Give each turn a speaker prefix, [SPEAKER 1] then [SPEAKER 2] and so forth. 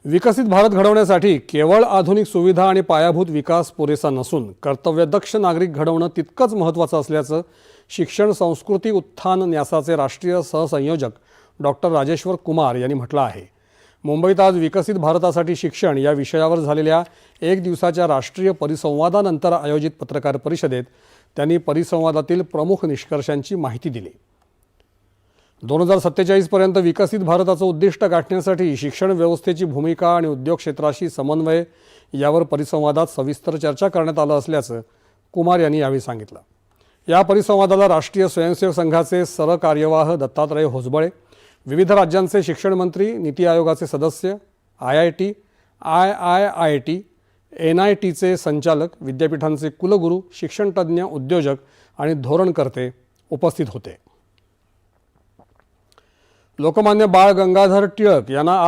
[SPEAKER 1] विकसित भारत घडवण्यासाठी केवळ आधुनिक सुविधा आणि पायाभूत विकास पुरेसा नसून कर्तव्यदक्ष नागरिक घडवणं तितकंच महत्त्वाचं असल्याचं शिक्षण संस्कृती उत्थान न्यासाचे राष्ट्रीय सहसंयोजक डॉक्टर राजेश्वर कुमार यांनी म्हटलं आहे। मुंबईत आज विकसित भारतासाठी शिक्षण या विषयावर झालेल्या एक दिवसाच्या राष्ट्रीय परिसंवादानंतर आयोजित पत्रकार परिषदेत त्यांनी परिसंवादातील प्रमुख निष्कर्षांची माहिती दिली। 2047 पर्यंत विकसित भारताचं उद्दिष्ट गाठण्यासाठी शिक्षण व्यवस्थेची भूमिका आणि उद्योग क्षेत्राशी समन्वय यावर परिसंवादात सविस्तर चर्चा करण्यात आलं असल्याचं कुमार यांनी यावेळी सांगितलं। या परिसंवादाला राष्ट्रीय स्वयंसेवक संघाचे सरकार्यवाह दत्तात्रय होसबळे, विविध राज्यांचे शिक्षण मंत्री, नीती आयोगाचे सदस्य, IIT, IIIT, NITचे संचालक, विद्यापीठांचे कुलगुरू, शिक्षणतज्ज्ञ, उद्योजक आणि धोरणकर्ते उपस्थित होते। लोकमान्य बाळ गंगाधर टिळक यांना